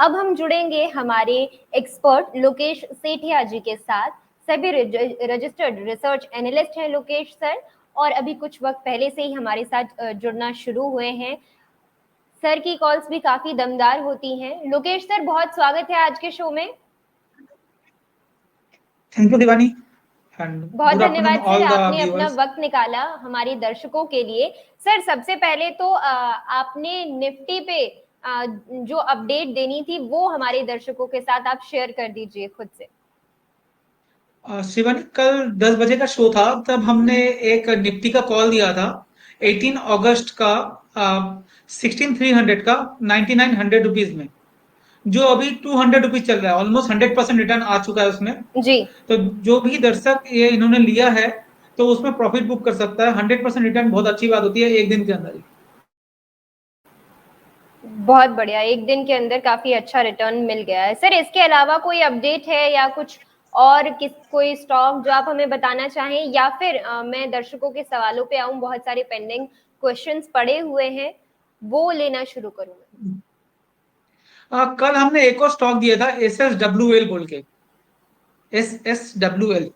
अब हम जुड़ेंगे हमारे एक्सपर्ट लोकेश सेठिया जी के साथ। सभी रजिस्टर्ड रिसर्च एनालिस्ट हैं लोकेश सर, और अभी कुछ वक्त पहले से ही हमारे साथ जुड़ना शुरू हुए हैं। सर की कॉल्स भी काफी दमदार होती हैं। लोकेश सर, बहुत स्वागत है आज के शो में। Thank you Diwani. बहुत गुड आफ्टरनून धन्यवाद सर, ऑल द आपने अपना व्यूअर्स। वक्त निकाला हमारे दर्शकों के लिए। सर, सबसे पहले तो आपने निफ्टी पे जो अपडेट देनी थी वो हमारे दर्शकों के साथ आप शेयर कर दीजिए खुद से। शिवानी, कल 10 बजे का शो था, तब हमने एक निफ्टी का कॉल दिया था 18 अगस्त का 16,300 का 9900 रुपीज में, जो अभी 200 रुपीज चल रहा है। ऑलमोस्ट 100% रिटर्न आ चुका है उसमें। जी, तो जो भी दर्शक ये इन्होंने लिया है तो उसमें प्रॉफिट बुक कर सकता है। 100% रिटर्न बहुत अच्छी बात होती है एक दिन के अंदर ही। बहुत बढ़िया, एक दिन के अंदर काफी अच्छा रिटर्न मिल गया है। सर, इसके अलावा कोई अपडेट है या कुछ और कोई स्टॉक जो आप हमें बताना चाहें, या फिर मैं दर्शकों के सवालों पे आऊं? बहुत सारे पेंडिंग क्वेश्चंस पड़े हुए हैं, वो लेना शुरू करूं मैं। कल हमने एक और स्टॉक दिया था, SSWL बोल के। SSWL,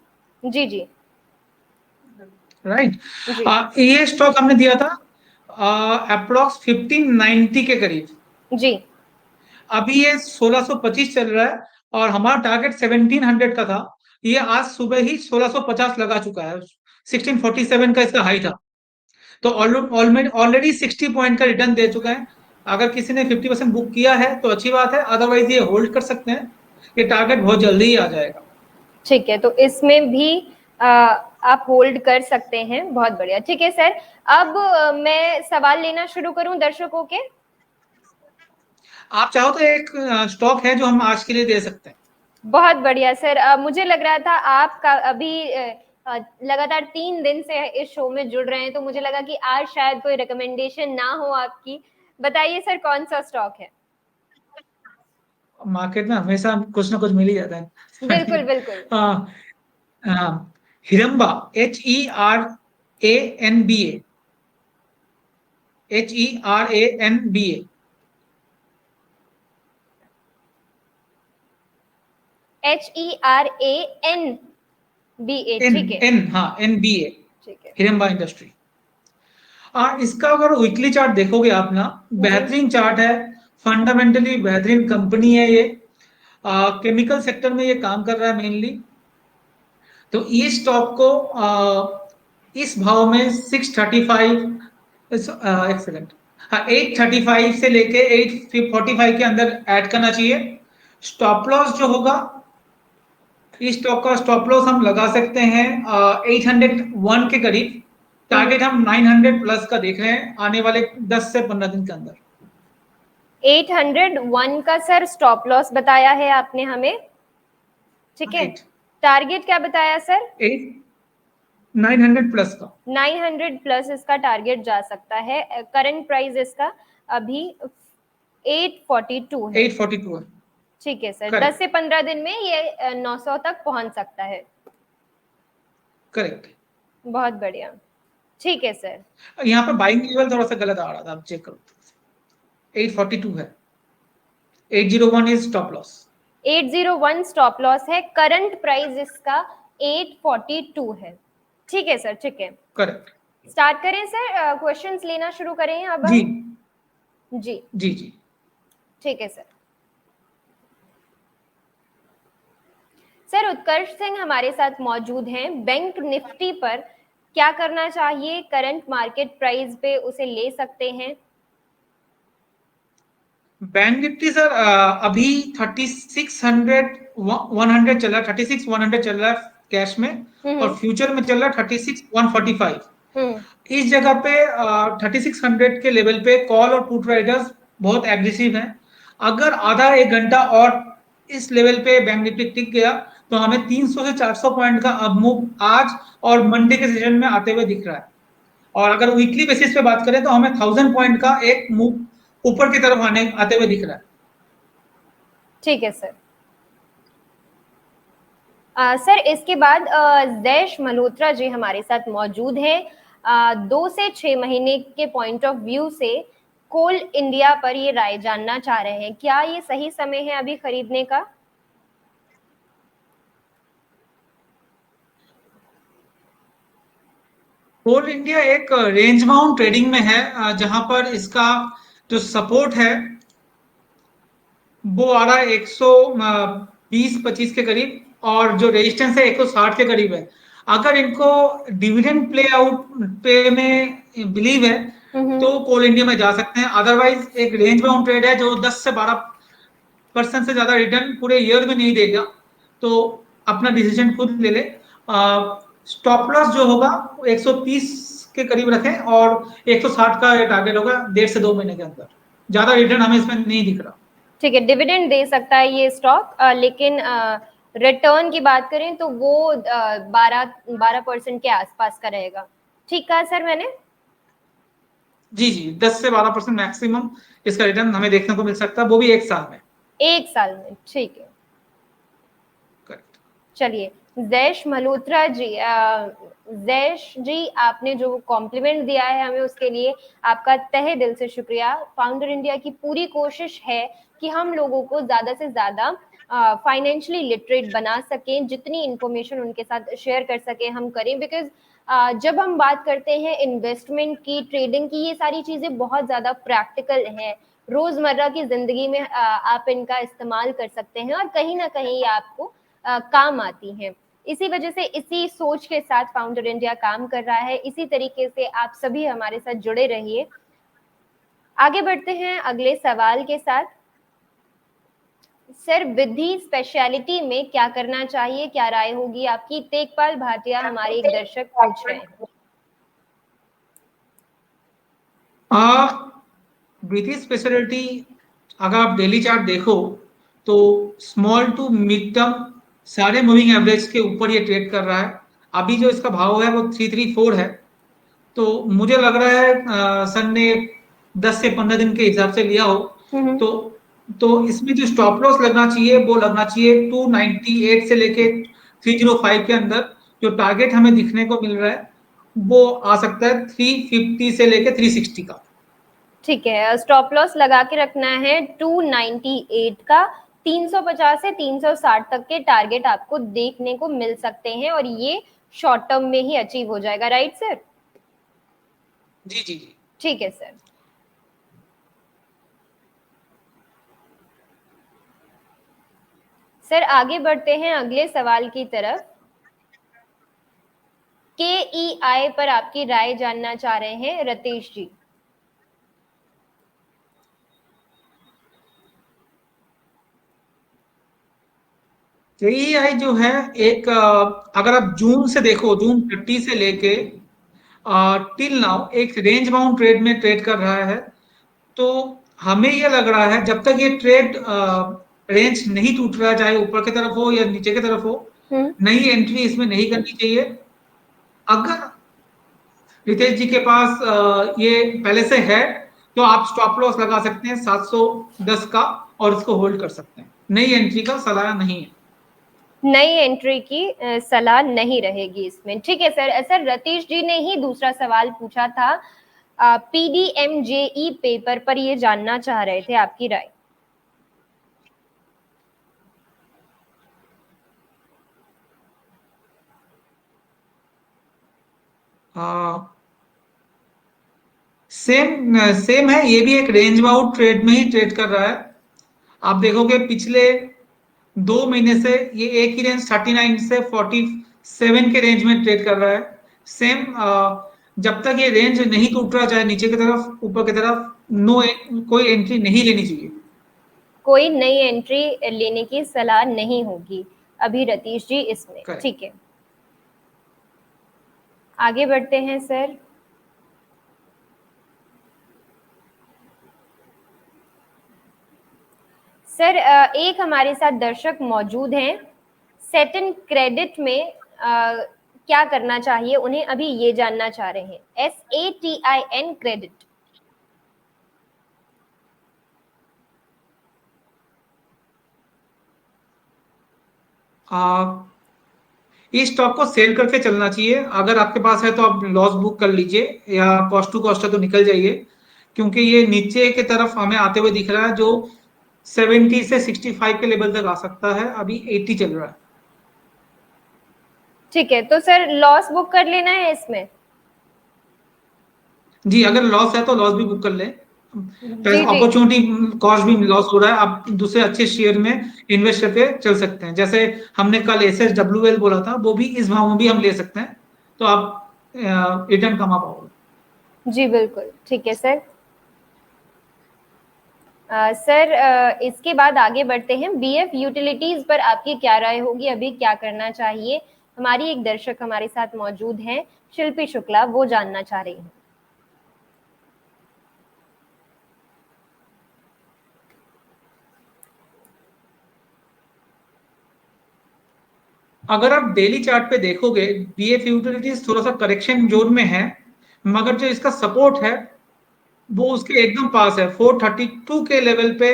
जी जी राइट। जी ये स्टॉक हमने दिया था अप्रोक्स 1590 के करीब। जी। अभी ये 1625 चल रहा है और हमारा टारगेट 1700 का था। ये आज सुबह ही 1650 लगा चुका है। 1647 का इसका हाई था। तो ऑलरेडी 60 पॉइंट का रिटर्न दे चुका है। अगर किसी ने 50% बुक किया है तो अच्छी बात है, अदरवाइज ये होल्ड कर सकते हैं। ये टारगेट बहुत जल्दी ही आ जाएगा। ठीक है, तो इसमें भी आप होल्ड कर सकते हैं। बहुत बढ़िया, ठीक है सर। अब मैं सवाल लेना शुरू करूं दर्शकों के। आप चाहो तो एक स्टॉक है जो हम आज के लिए दे सकते हैं। बहुत बढ़िया सर। मुझे लग रहा था आपका अभी लगातार 3 दिन से इस शो में जुड़ रहे हैं, तो मुझे लगा कि आज शायद कोई रिकमेंडेशन ना हो आपकी। बताइए सर, कौन सा स्टॉक है? मार्केट में हमेशा कुछ ना कुछ मिल ही जाता है। बिल्कुल बिल्कुल। हाँ, हाँ, हिरम्बा, HERANBA, HERANBA। HERANBA, एन ठीक है। एन हाँ, NBA, ठीक है हिरम्बा इंडस्ट्री। इसका अगर वीकली चार्ट देखोगे आप ना, जी। बेहतरीन चार्ट है। फंडामेंटली बेहतरीन कंपनी है ये। केमिकल सेक्टर में ये काम कर रहा है मेनली। तो ये स्टॉक को इस भाव में 635, एक्सेलेंट, हाँ, 835 से लेके 845 के अंदर ऐड करना चाहिए। स्टॉप लॉस जो होगा, इस स्टॉक का स्टॉप लॉस हम लगा सकते हैं 801 के करीब। टारगेट हम 900 प्लस का देख रहे हैं आने वाले 10 से 15 दिन के अंदर। 801 का सर स्टॉप लॉस बताया है आपने हमें, ठीक है। राइट। टारगेट क्या बताया सर? 900 प्लस का। 900 प्लस इसका टारगेट जा सकता है। करंट प्राइस इसका अभी 842 है। 842 है। ठीक है सर, 10 करेक्ट, से 15 दिन में ये 900 तक पहुंच सकता है। करेक्ट। बहुत बढ़िया, ठीक है सर। यहाँ पे बाइंग लेवल थोड़ा सा गलत आ रहा था, आप चेक करो। 842 है। 801 is stop loss. 801 stop loss है, करंट प्राइस इसका 842 है। ठीक है सर, ठीक है। करेक्ट। स्टार्ट करें सर, क्वेश्चंस लेना शुरू करें अब जी हम। जी, जी जी। ठीक है सर। सर, उत्कर्ष सिंह हमारे साथ मौजूद हैं। बैंक निफ्टी पर क्या करना चाहिए? करंट मार्केट प्राइस पे उसे ले सकते हैं? बैंक निफ्टी सर अभी 3600 100 चल रहा है, 36 100 चल रहा है कैश में। और हम्म फ्यूचर में चल रहा है 36 145। हम्म इस जगह पे 3600 के लेवल पे कॉल और पुट राइडर्स बहुत एग्रेसिव हैं। अगर आधा एक घंटा और इस लेवल पे बैंक निफ्टी टिक गया तो हमें 300 से 400 पॉइंट का अब मूव आज और मंडे के सेशन में आते हुए दिख रहा है। और अगर वीकली बेसिस पे बात करें तो हमें 1000 पॉइंट का एक मूव ऊपर की तरफ आते हुए दिख रहा है। ठीक है सर। सर, इसके बाद जैश मल्होत्रा जी हमारे साथ मौजूद हैं। 2 से 6 महीने के पॉइंट ऑफ व्यू से कोल इंडिया पर ये राय जानना चाह रहे हैं, क्या ये सही समय है अभी खरीदने का? कोल इंडिया एक रेंज बाउंड ट्रेडिंग में है, जहां पर इसका जो सपोर्ट है वो आ रहा है 120-25 के करीब, और जो रेजिस्टेंस है 160 के करीब है। अगर इनको डिविडेंड प्ले आउट पे में बिलीव है तो कोल इंडिया में जा सकते हैं। अदरवाइज एक रेंज बाउंड ट्रेड है जो 10 से 12% से ज्यादा रिटर्न पूरे ईयर में नहीं देगा, तो अपना डिसीजन खुद ले ले। स्टॉप लॉस जो होगा वो 130 के करीब रखें, और 160 का टारगेट होगा 1.5 से 2 महीने के अंदर। ज्यादा रिटर्न हमें इसमें नहीं दिख रहा। ठीक है, डिविडेंड दे सकता है ये स्टॉक, लेकिन रिटर्न की बात करें तो वो 12% के आसपास का रहेगा। ठीक कहा सर मैंने? जी जी, 10 से 12% मैक्सिमम इसका रिटर्न हमें देखने को मिल सकता है, वो भी 1 साल में। 1 साल में, ठीक है। करेक्ट। चलिए, जैश मल्होत्रा जी, जैश जी, आपने जो कॉम्प्लीमेंट दिया है हमें, उसके लिए आपका तहे दिल से शुक्रिया। फाउंडर इंडिया की पूरी कोशिश है कि हम लोगों को ज्यादा से ज्यादा फाइनेंशियली लिटरेट बना सकें, जितनी इंफॉर्मेशन उनके साथ शेयर कर सकें हम करें, बिकॉज जब हम बात करते हैं इन्वेस्टमेंट की, ट्रेडिंग की, ये सारी चीजें बहुत ज्यादा प्रैक्टिकल हैं, रोजमर्रा की जिंदगी में आप इनका इस्तेमाल कर सकते हैं और कहीं ना कहीं ये आपको काम आती हैं। इसी वजह से, इसी सोच के साथ फाउंडर इंडिया काम कर रहा है। इसी तरीके से आप सभी हमारे साथ जुड़े रहिए। आगे बढ़ते हैं अगले सवाल के साथ। सर, विधि स्पेशलिटी में क्या करना चाहिए, क्या राय होगी आपकी? तेजपाल भाटिया हमारे एक दर्शक पूछ रहे हैं। विधि स्पेशलिटी, अगर आप डेली चार्ट देखो तो स्मॉल टू मिड टर्म सारे मूविंग एवरेज के ऊपर ये ट्रेड कर रहा है। अभी जो इसका भाव है वो 334 है। तो मुझे लग रहा है सन ने 10 से 15 दिन के हिसाब से लिया हो तो इसमें जो स्टॉप लॉस लगना चाहिए वो लगना चाहिए 298 से लेके 305 के अंदर। जो टारगेट हमें दिखने को मिल रहा है वो आ सकता है 350 से लेके 360 का। ठीक है, स्टॉप लॉस लगा के रखना है 298 का। 350 से 360 तक के टारगेट आपको देखने को मिल सकते हैं, और ये शॉर्ट टर्म में ही अचीव हो जाएगा, राइट सर? जी जी जी। ठीक है सर। सर, आगे बढ़ते हैं अगले सवाल की तरफ। KEI पर आपकी राय जानना चाह रहे हैं रतीश जी। KEI जो है एक, अगर आप जून से देखो, जून 30 से लेके टिल नाउ एक रेंज बाउंड ट्रेड में ट्रेड कर रहा है। तो हमें ये लग रहा है जब तक ये ट्रेड रेंज नहीं टूट रहा है, चाहे ऊपर की तरफ हो या नीचे की तरफ हो, नई एंट्री इसमें नहीं करनी चाहिए। अगर रितेश जी के पास ये पहले से है तो आप स्टॉप लॉस लगा सकते हैं 710 का, और इसको होल्ड कर सकते हैं। नई एंट्री का सलाह नहीं है। नई एंट्री की सलाह नहीं रहेगी इसमें। ठीक है सर। सर, रतीश जी ने ही दूसरा सवाल पूछा था, PDMJE पेपर पर ये जानना चाह रहे थे आपकी राय। सेम सेम है, ये भी एक रेंज बाउंड ट्रेड में ही ट्रेड कर रहा है। आप देखोगे पिछले 2 महीने से ये एक ही रेंज 39 से 47 के रेंज में ट्रेड कर रहा है। सेम, जब तक ये रेंज नहीं टूट रहा, चाहे नीचे की तरफ ऊपर की तरफ, नो, कोई एंट्री नहीं लेनी चाहिए। कोई नई एंट्री लेने की सलाह नहीं होगी अभी रतीश जी इसमें। ठीक है, आगे बढ़ते हैं सर। सर, एक हमारे साथ दर्शक मौजूद हैं, सेटिन क्रेडिट में क्या करना चाहिए उन्हें, अभी ये जानना चाह रहे हैं। SATIN credit. इस स्टॉक को सेल करके चलना चाहिए। अगर आपके पास है तो आप लॉस बुक कर लीजिए, या कॉस्ट टू कॉस्ट है तो निकल जाइए, क्योंकि ये नीचे की तरफ हमें आते हुए दिख रहा है, जो 70 से 65 के लेवल तक आ सकता है, अभी 80 चल रहा है। ठीक है, तो सर लॉस बुक कर लेना है इसमें? जी, अगर लॉस है तो लॉस भी बुक कर लें, जी जी। अपॉर्चुनिटी कॉस्ट भी लॉस हो रहा है, आप दूसरे अच्छे शेयर में इन्वेस्ट करके चल सकते हैं। जैसे हमने कल SSWL बोला था, वो भी इस भाव में भी हम ले सकते हैं, तो आप रिटर्न कमा पाओगे। जी बिल्कुल, ठीक है सर। सर इसके बाद आगे बढ़ते हैं। बीएफ यूटिलिटीज पर आपकी क्या राय होगी, अभी क्या करना चाहिए? हमारी एक दर्शक हमारे साथ मौजूद हैं, शिल्पी शुक्ला, वो जानना चाह रही हैं। अगर आप डेली चार्ट पे देखोगे, बीएफ यूटिलिटीज थोड़ा सा करेक्शन जोन में है, मगर जो इसका सपोर्ट है वो उसके एकदम पास है, 432 के लेवल पे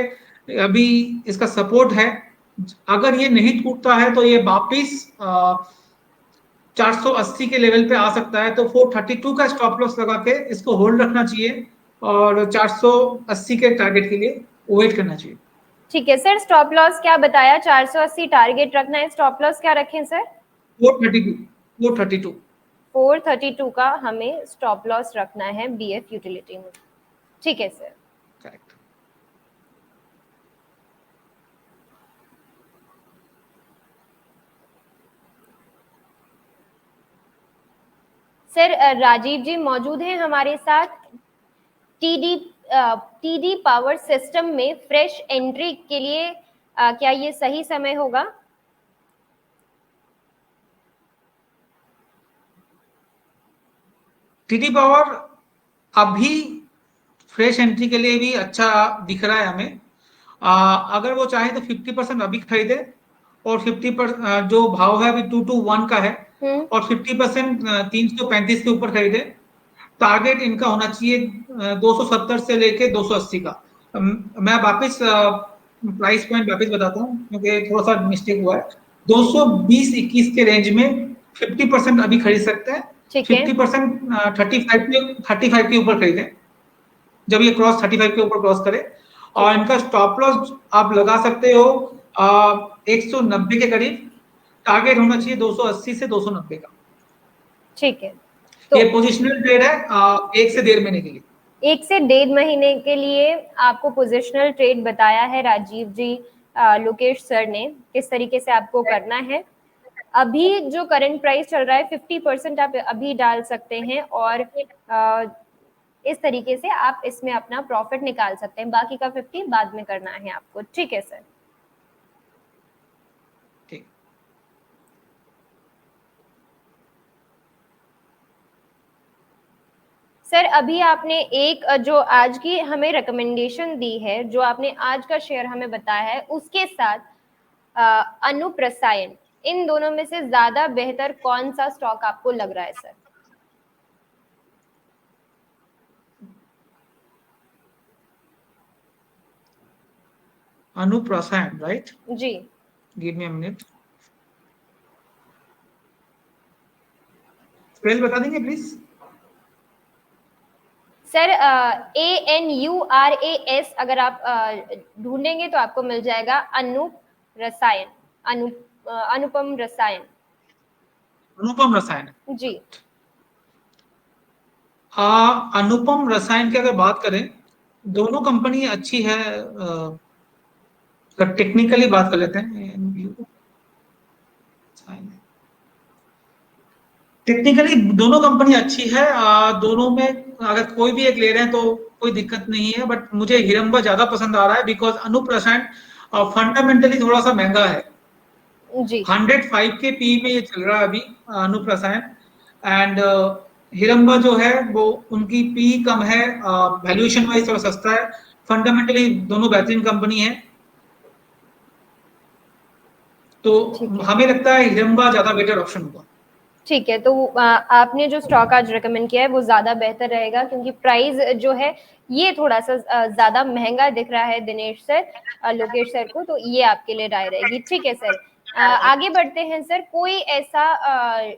अभी इसका सपोर्ट है। अगर ये नहीं टूटता है तो ये वापिस 480 के लेवल पे आ सकता है, तो 432 का स्टॉप लॉस लगा के इसको होल्ड रखना चाहिए और 480 के टारगेट के लिए वेट करना चाहिए। ठीक है सर, स्टॉप लॉस क्या बताया? 480 टारगेट रखना है, स्टॉप लॉस क्या रखें सर? 432 432 432 का हमें स्टॉप लॉस रखना है बीएफ यूटिलिटी में। ठीक है सर। करेक्ट। सर राजीव जी मौजूद हैं हमारे साथ। टीडी पावर सिस्टम में फ्रेश एंट्री के लिए क्या ये सही समय होगा? टीडी पावर अभी फ्रेश एंट्री के लिए भी अच्छा दिख रहा है हमें। अगर वो चाहे तो 50% अभी खरीदे, और 50% जो भाव है अभी 221 का है, और 50% 335 के ऊपर खरीदे। टारगेट इनका होना चाहिए 270 से लेके 280 का। मैं वापस प्राइस पॉइंट वापस बताता हूँ, क्योंकि थोड़ा सा मिस्टेक हुआ है। 220-21 के रेंज में 50% अभी खरीद सकते हैं। ठीक है। 50% 35 के ऊपर खरीदें, जब ये क्रॉस 35 के ऊपर क्रॉस करे। और इनका स्टॉप लॉस आप लगा सकते हो 190 के करीब। टारगेट होना चाहिए 280 से 290 का। ठीक है, तो ये पोजिशनल ट्रेड है 1 से 1.5 महीने के लिए। 1 से 1.5 महीने के लिए आपको पोजिशनल ट्रेड बताया है राजीव जी, लोकेश सर ने, किस तरीके से आपको करना है। अभी जो करंट प्राइस चल रहा है 50% आप अभी डाल सकते हैं, और इस तरीके से आप इसमें अपना प्रॉफिट निकाल सकते हैं। बाकी का 50 बाद में करना है आपको। ठीक है सर। ठीक। सर अभी आपने एक जो आज की हमें रिकमेंडेशन दी है, जो आपने आज का शेयर हमें बताया है, उसके साथ अनूप रसायन, इन दोनों में से ज्यादा बेहतर कौन सा स्टॉक आपको लग रहा है सर? अनूप रसायन, राइट? जी give me a minute. Spell बता देंगे प्लीज? सर ANURAS अगर आप ढूंढेंगे तो आपको मिल जाएगा। अनूप रसायन, अनुपम रसायन। अनुपम रसायन। जी अनुपम रसायन की अगर बात करें, दोनों कंपनी अच्छी है। टेक्निकली बात कर लेते हैं। टेक्निकली दोनों कंपनी अच्छी है। दोनों में अगर कोई भी एक ले रहे हैं तो कोई दिक्कत नहीं है, बट मुझे हिरंबा ज्यादा पसंद आ रहा है, बिकॉज अनूप रसायन फंडामेंटली थोड़ा सा महंगा है। जी 105 के पी में ये चल रहा है अभी अनूप रसायन। एंड हिरंबा जो है वो उनकी पी कम है, वैल्यूएशन वाइज थोड़ा सस्ता है। फंडामेंटली दोनों बेहतरीन कंपनी है, तो ठीक है। हमें लगता है हिरंबा ज्यादा बेटर ऑप्शन होगा। ठीक है, तो आपने जो स्टॉक आज रेकमेंड किया है वो ज्यादा बेहतर रहेगा, क्योंकि प्राइस जो है ये थोड़ा सा ज्यादा महंगा दिख रहा है दिनेश सर, लोकेश सर को, तो ये आपके लिए राय रहेगी। ठीक है सर। आगे बढ़ते हैं सर। कोई ऐसा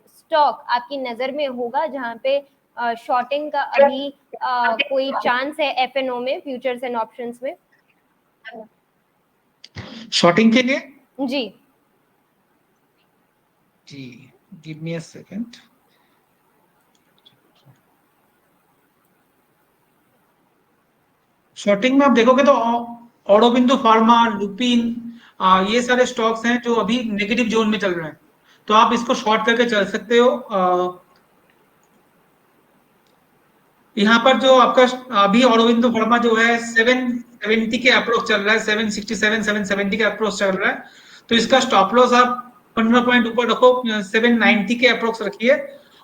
स्टॉक आपकी नजर में होगा जहां पे शॉर्टिंग का अभी कोई चांस है एफएनओ में, फ्यूचर्स एंड ऑप्शंस में? शॉर्टिंग के लिए? जी जी, give me a second. Shorting में आप देखोगे तो ऑरोबिंदो फार्मा, लुपिन, ये सारे स्टॉक्स हैं जो अभी नेगेटिव जोन में चल रहे हैं, तो आप इसको शॉर्ट करके चल सकते हो। यहाँ पर जो आपका अभी ऑरोबिंदो फार्मा जो है 770 के अप्रोच चल रहा है, 767 770 के अप्रोच चल रहा है, तो इसका स्टॉप लॉस आप 15 पॉइंट ऊपर रखो, 790 के अप्रोच रखिए,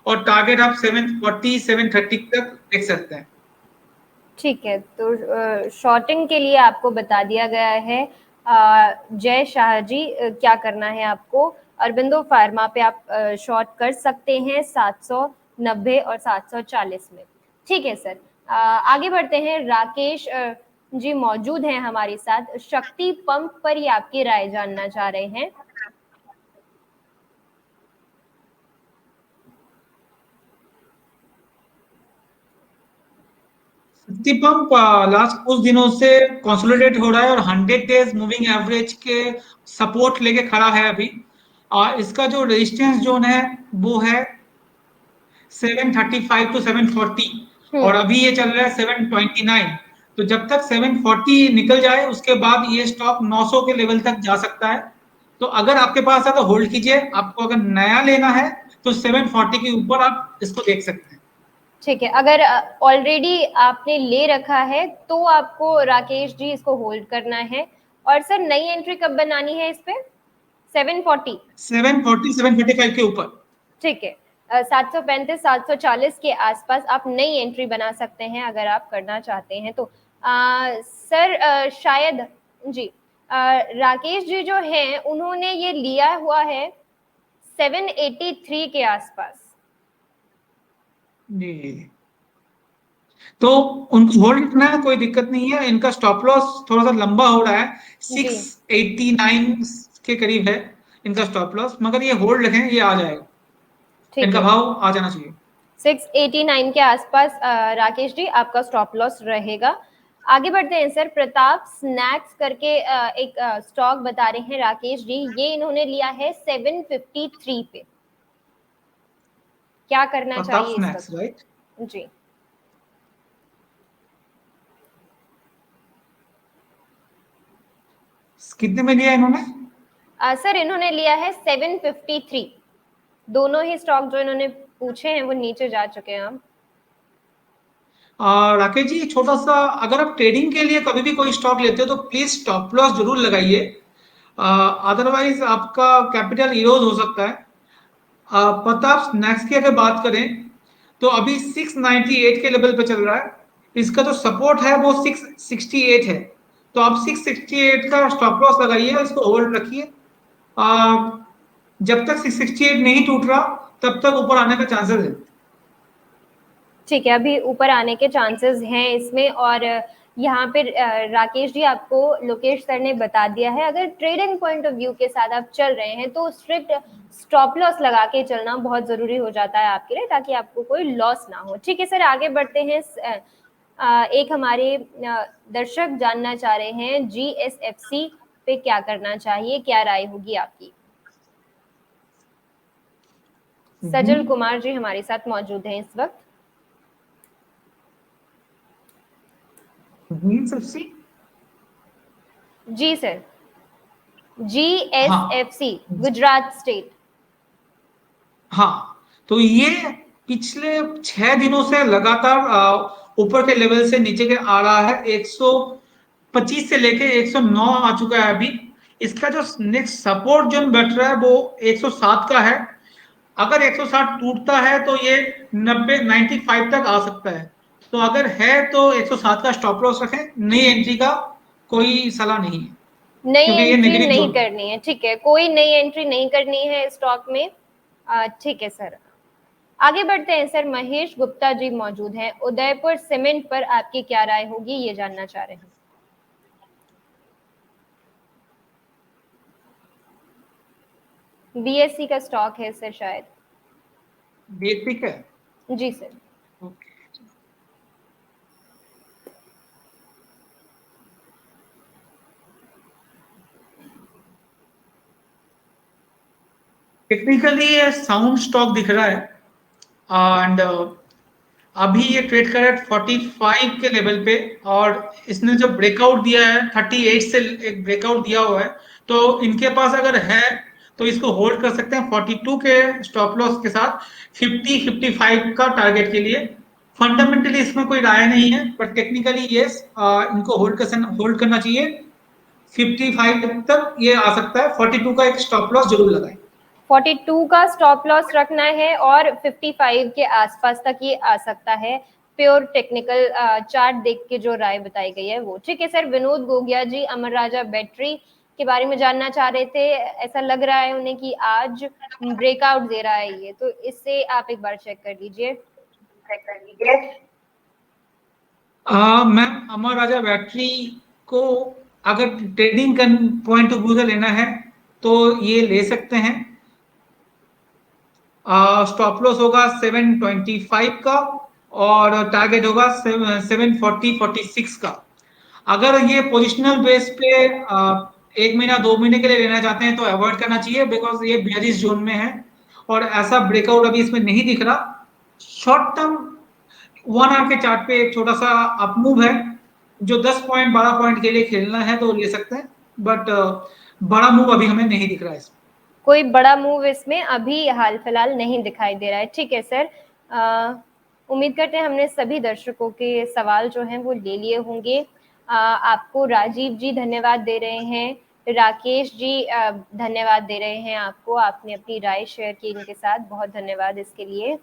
और टारगेट आप 740 730 तक देख सकते हैं। ठीक है, तो शॉर्टिंग के लिए आपको बता दिया गया है। जय शाह जी, क्या करना है आपको? अरबिंदो फार्मा पे आप शॉर्ट कर सकते हैं 790 और 740 में। ठीक है सर, आगे बढ़ते हैं। राकेश जी मौजूद हैं हमारे साथ, शक्ति पंप पर ही आपकी राय जानना चाह रहे हैं। शक्ति पंप लास्ट कुछ दिनों से कंसोलिडेट हो रहा है और 100 डेज मूविंग एवरेज के सपोर्ट लेके खड़ा है अभी। इसका जो रेजिस्टेंस जोन है वो है 735 टू 740, और अभी ये चल रहा है 729। तो जब तक 740 निकल जाए उसके बाद ये स्टॉक 900 के लेवल तक जा सकता है। तो अगर आपके पास है तो होल्ड कीजिए, आपको अगर नया लेना है तो 740 के ऊपर आप इसको देख सकते हैं। ठीक है, अगर ऑलरेडी आपने ले रखा है तो आपको राकेश जी इसको होल्ड करना है। और सर नई एंट्री कब बनानी है इस पे? 740 740 745 के ऊपर। ठीक है, 735 740 के आसपास आप नई एंट्री बना सकते हैं अगर आप करना चाहते हैं तो। सर शायद जी राकेश जी जो हैं उन्होंने ये लिया हुआ है 783 के आसपास। जी, तो उनको होल्ड रखना है, कोई दिक्कत नहीं है। इनका स्टॉप लॉस थोड़ा सा लंबा हो रहा है, जी 689 के करीब है इनका स्टॉप लॉस, मगर ये होल्ड रखें, ये आ जाएगा, ठीक इनका है, भाव आ जाना चाहिए। 689 के आसपास राकेश जी आपका स्टॉप लॉस रहेगा। आगे बढ़ते हैं सर, प्रताप स्नैक्स करके एक स्टॉक बता रहे हैं राकेश जी, ये इन्होंने लिया है 753 पे। क्या करना प्रताप चाहिए इस स्नैक्स, वक्त? राइट? जी कितने में लिया इन्होंने? सर इन्होंने लिया है 753। दोनों ही स्टॉक जो इन्होंने पूछे हैं वो नीचे जा चुके हैं। अब राकेश जी, छोटा सा, अगर आप ट्रेडिंग के लिए कभी भी कोई स्टॉक लेते हो तो प्लीज स्टॉप लॉस जरूर लगाइए, अदरवाइज आपका कैपिटल इरोज हो सकता है। प्रताप स्नैक्स की अगर बात करें तो अभी 698 के लेवल पे चल रहा है, इसका जो सपोर्ट है वो 668 है, तो आप 668 का स्टॉप लॉस लगाइए, इसको होल्ड रखिए। जब तक 668 नहीं टूट रहा तब तक ऊपर आने का चांसेस है। ठीक है, अभी ऊपर आने के चांसेस हैं इसमें। और यहाँ पे राकेश जी आपको लोकेश सर ने बता दिया है, अगर ट्रेडिंग पॉइंट ऑफ व्यू के साथ आप चल रहे हैं तो स्ट्रिक्ट स्टॉप लॉस लगा के चलना बहुत जरूरी हो जाता है आपके लिए, ताकि आपको कोई लॉस ना हो। ठीक है सर, आगे बढ़ते हैं। एक हमारे दर्शक जानना चाह रहे हैं GSFC पे क्या करना चाहिए, क्या राय होगी आपकी? सजल कुमार जी हमारे साथ मौजूद हैं इस वक्त। GSFC? जी सर, हाँ, GSFC गुजरात स्टेट। हाँ, तो ये पिछले 6 दिनों से लगातार ऊपर के लेवल से नीचे के आ रहा है, 125 से लेके 109 आ चुका है अभी। इसका जो नेक्स्ट सपोर्ट जोन बैठ रहा है वो 107 का है। अगर 160 टूटता है तो ये 95 तक आ सकता है, तो अगर है तो 107 का स्टॉप लॉस रखें, नई एंट्री का कोई सलाह नहीं है, नई क्योंकि ये एंट्री नेगेटिव नहीं जोन है। करनी है, ठीक है, कोई नई एंट्री नहीं करनी है स्टॉक में। ठीक है सर, आगे बढ़ते हैं सर। महेश गुप्ता जी मौजूद हैं, उदयपुर सीमेंट पर आपकी क्या राय होगी ये जानना चाह रहे हैं। BSC का स्टॉक है सर शायद। बेसिक है। जी सर। ओके, टेक्निकली ये साउंड स्टॉक दिख रहा है एंड अभी ये ट्रेड कर रहा है 45 के लेवल पे। और इसने जो ब्रेकआउट दिया है 38 से एक ब्रेकआउट दिया हुआ है, तो इनके पास अगर है तो इसको होल्ड कर सकते हैं 42 के स्टॉप लॉस के साथ 50-55 का टारगेट के लिए। फंडामेंटली इसमें कोई राय नहीं है, बट टेक्निकली यस, इनको होल्ड करना चाहिए। 55 तक ये आ सकता है, 42 का एक स्टॉप लॉस जरूर लगाएं। 42 का स्टॉप लॉस रखना है और 55 के आसपास तक ये आ सकता है। प्योर टेक्निकल चार्ट देख के जो राय बताई गई है वो। ठीक है सर, विनोद गोगिया जी अमर राजा बैटरी के बारे में जानना चाह रहे थे। ऐसा लग रहा है उन्हें कि आज ब्रेकआउट दे रहा है ये, तो इससे आप एक बार चेक कर लीजिए। मैम, अमर राजा बैटरी को अगर ट्रेडिंग पॉइंट ऑफ व्यू से लेना है तो ये ले सकते हैं। स्टॉप लॉस होगा 725 का और टारगेट होगा 740-46 का। अगर ये पोजिशनल बेस पे 1 महीना 2 महीने के लिए लेना चाहते हैं तो अवॉइड करना चाहिए, बिकॉज ये बेयरिश जोन में है और ऐसा ब्रेकआउट अभी इसमें नहीं दिख रहा। शॉर्ट टर्म 1 आवर के चार्ट पे एक छोटा सा अप मूव है, जो 10 पॉइंट 12 पॉइंट के लिए खेलना है तो ले सकते हैं, बट बड़ा मूव अभी हमें नहीं दिख रहा है इसमें। कोई बड़ा मूव इसमें अभी हाल फिलहाल नहीं दिखाई दे रहा है। ठीक है सर, उम्मीद करते हैं हमने सभी दर्शकों के सवाल जो हैं वो ले लिए होंगे। आपको राजीव जी धन्यवाद दे रहे हैं, राकेश जी धन्यवाद दे रहे हैं आपको, आपने अपनी राय शेयर की इनके साथ, बहुत धन्यवाद इसके लिए।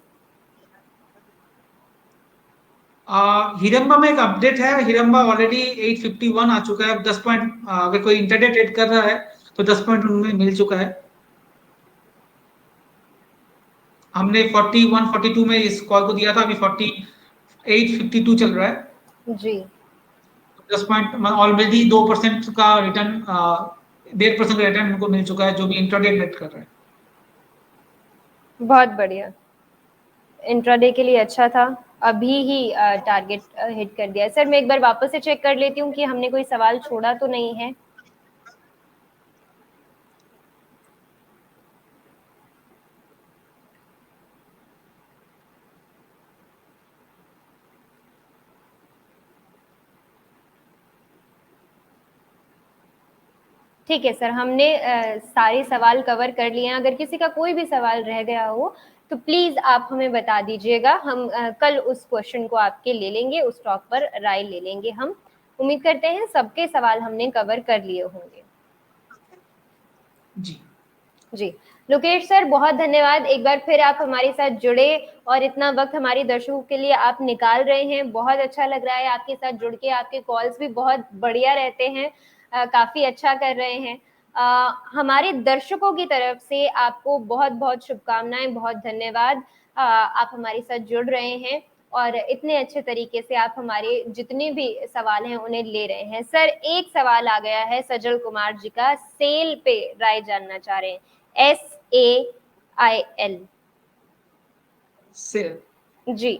हिरम्बा में एक अपडेट है, हिरम्बा ऑलरेडी 851 आ चुका है। 10 पॉइंट, अगर कोई इंटरडे ट्रेड कर रहा है तो 10 पॉइंट उनमें मिल चुका है। हमने 41-42 में इस कॉल को दिया था, अभी 48-52 चल रहा है जी 10 पॉइंट, ऑलरेडी 2% का रिटर्न, 1.5% का रिटर्न उनको मिल चुका है जो भी इंट्राडे ट्रेड कर रहा है। बहुत बढ़िया, इंट्राडे के लिए अच्छा था, अभी ही टारगेट हिट कर दिया। सर मैं एक बार वापस से चेक कर लेती हूँ कि हमने कोई सवाल छोड़ा तो नहीं है। ठीक है सर, हमने सारे सवाल कवर कर लिए हैं। अगर किसी का कोई भी सवाल रह गया हो तो प्लीज आप हमें बता दीजिएगा, हम कल उस क्वेश्चन को आपके ले लेंगे, उस टॉप पर राय ले लेंगे हम। उम्मीद करते हैं सबके सवाल हमने कवर कर लिए होंगे। जी जी लोकेश सर, बहुत धन्यवाद, एक बार फिर आप हमारे साथ जुड़े और इतना वक्त हमारे दर्शकों के लिए आप निकाल रहे हैं। बहुत अच्छा लग रहा है आपके साथ जुड़ के, आपके कॉल्स भी बहुत बढ़िया रहते हैं, काफी अच्छा कर रहे हैं। हमारे दर्शकों की तरफ से आपको बहुत बहुत शुभकामनाएं, बहुत धन्यवाद। आप हमारे साथ जुड़ रहे हैं और इतने अच्छे तरीके से आप हमारे जितने भी सवाल हैं उन्हें ले रहे हैं। सर एक सवाल आ गया है सजल कुमार जी का, सेल पे राय जानना चाह रहे हैं, SAIL। सेल जी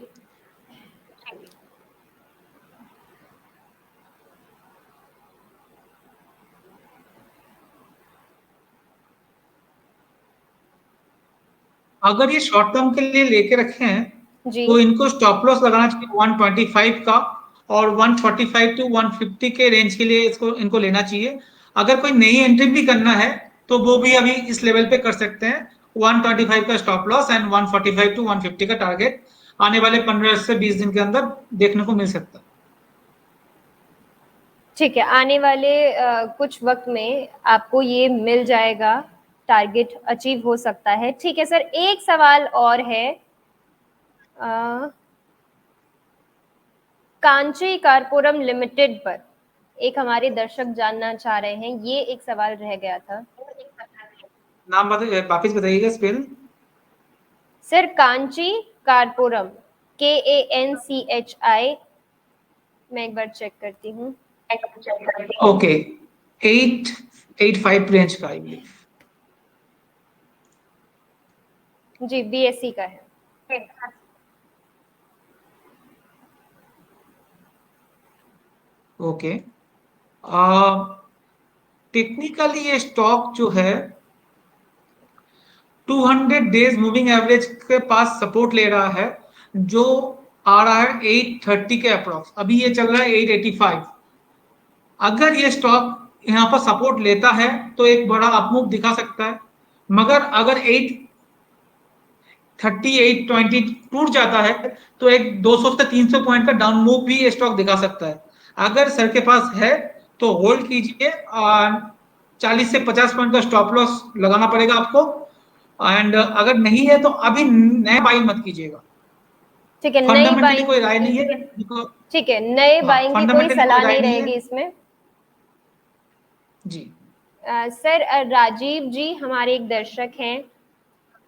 अगर ये शॉर्ट टर्म के लिए लेके रखे हैं जी तो इनको स्टॉप लॉस लगाना चाहिए 125 का, और 145-150 के रेंज के लिए इसको इनको लेना चाहिए। अगर कोई नई एंट्री भी करना है तो वो भी अभी इस लेवल पे कर सकते हैं। 125 का स्टॉप लॉस एंड 145-150 का टारगेट आने वाले 15 से 20 दिन के अंदर देखने को मिल सकता है। ठीक है, आने वाले कुछ वक्त में आपको ये मिल जाएगा, टारगेट अचीव हो सकता है। ठीक है सर, एक सवाल और है, कांची कारपोरम लिमिटेड पर एक हमारे दर्शक जानना चाह रहे हैं, ये एक सवाल रह गया था। नाम वापिस बताइएगा स्पेल। सर कांची कारपोरम, KANCHI, मैं एक बार चेक करती हूँ। ओके, 885 रेंज का आई बिलीव। जी BSE का है। ओके, टेक्निकली ये स्टॉक जो है 200 डेज मूविंग एवरेज के पास सपोर्ट ले रहा है, जो आ रहा है 830 के अप्रॉक्स। अभी ये चल रहा है 885। अगर ये स्टॉक यहाँ पर सपोर्ट लेता है तो एक बड़ा अपमूव दिखा सकता है, मगर अगर 830 820 टूट जाता है तो एक 200 से 300 पॉइंट का डाउन मूव भी ये स्टॉक दिखा सकता है। अगर सर के पास है तो होल्ड कीजिए, 40 से 50 पॉइंट का स्टॉप लॉस लगाना पड़ेगा आपको। एंड अगर नहीं है तो अभी नया बाइंग मत कीजिएगा। ठीक है, नई फंडामेंटली बाइंग, कोई राय नहीं है, ठीक है, नए बाइंग की कोई फंडामेंटली कोई सलाह राय नहीं नहीं है। रहेगी इसमें। जी सर राजीव जी हमारे एक दर्शक हैं,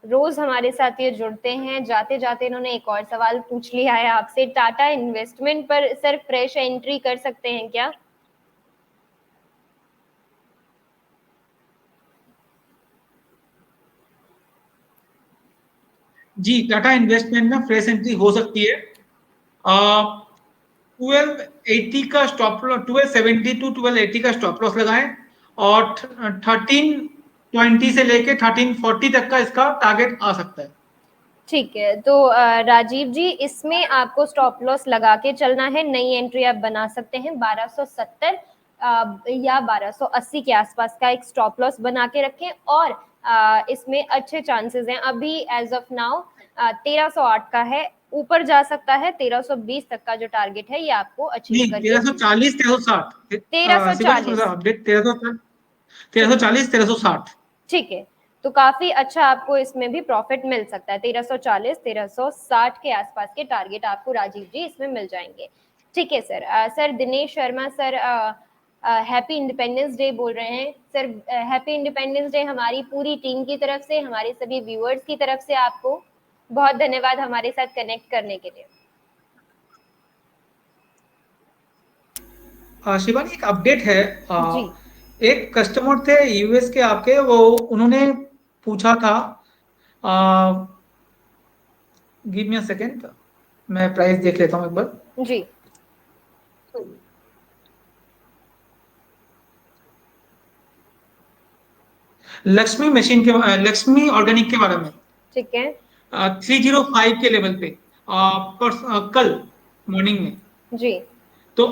रोज हमारे साथ ये जुड़ते हैं, जाते जाते इन्होंने एक और सवाल पूछ लिया है आपसे, टाटा इन्वेस्टमेंट पर सर फ्रेश एंट्री कर सकते हैं क्या? जी, टाटा इन्वेस्टमेंट में फ्रेश एंट्री हो सकती है। 1280 का स्टॉप लॉस, 1270 टू 1280 का स्टॉप लॉस लगाएं, और 1320 से लेके 1340 तक का इसका टारगेट आ सकता है। ठीक है, तो राजीव जी इसमें आपको स्टॉप लॉस लगा के चलना है, नई एंट्री आप बना सकते हैं 1270 या 1280 के आसपास का एक स्टॉप लॉस बना के रखें, और इसमें अच्छे चांसेस हैं अभी एज ऑफ नाउ 1308 का है, ऊपर जा सकता है 1320 तक का जो टारगेट है ये आपको अचीव नहीं, करके 1340 1360, 1340। अपडेट 1340 1360। ठीक है, तो काफी अच्छा आपको इसमें भी प्रॉफिट मिल सकता है, 1340 1360 के आसपास के टारगेट आपको राजीव जी इसमें मिल जाएंगे। ठीक है sir. Sir Dinesh Sharma sir happy independence day बोल रहे हैं सर। हैप्पी इंडिपेंडेंस डे हमारी पूरी टीम की तरफ से, हमारे सभी व्यूअर्स की तरफ से आपको बहुत धन्यवाद हमारे साथ कनेक्ट करने के लिए। शिवानी, एक अपडेट है। जी एक कस्टमर थे यूएस के आपके, वो उन्होंने पूछा था, गिव मी अ सेकेंड, मैं प्राइस देख लेता हूँ एक बार। जी लक्ष्मी ऑर्गेनिक के बारे में, ठीक है 305 के लेवल पे, कल मॉर्निंग में। जी तो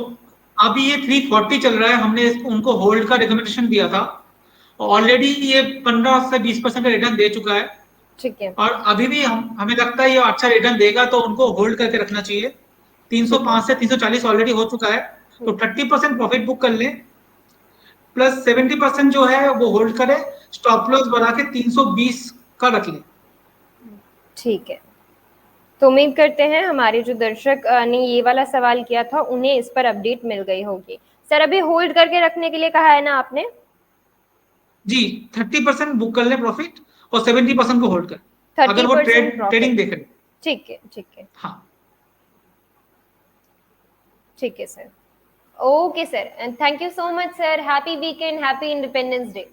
अभी ये 340 चल रहा है, हमने उनको होल्ड का रिकमेंडेशन दिया था। ऑलरेडी ये 15 से 20% का रिटर्न दे चुका है, ठीक है और अभी भी हमें लगता है ये अच्छा रिटर्न देगा, तो उनको होल्ड करके रखना चाहिए। ठीक है 305 से 340 ऑलरेडी हो चुका है, तो 30% प्रॉफिट बुक कर लें, प्लस 70% जो है वो होल्ड करें, स्टॉप लॉस बढ़ा के 320 का रख लें। ठीक है। तो उम्मीद करते हैं हमारे जो दर्शक ने ये वाला सवाल किया था उन्हें इस पर अपडेट मिल गई होगी। सर अभी होल्ड करके रखने के लिए कहा है ना आपने? जी, 30% बुक कर लें प्रॉफिट, और 70% को होल्ड कर, अगर वो 30% ट्रेडिंग प्रॉफिट। देख रहे। ठीक है ठीक है हाँ, ठीक है sir. Okay sir, and thank you so much sir. Happy weekend, happy independence day.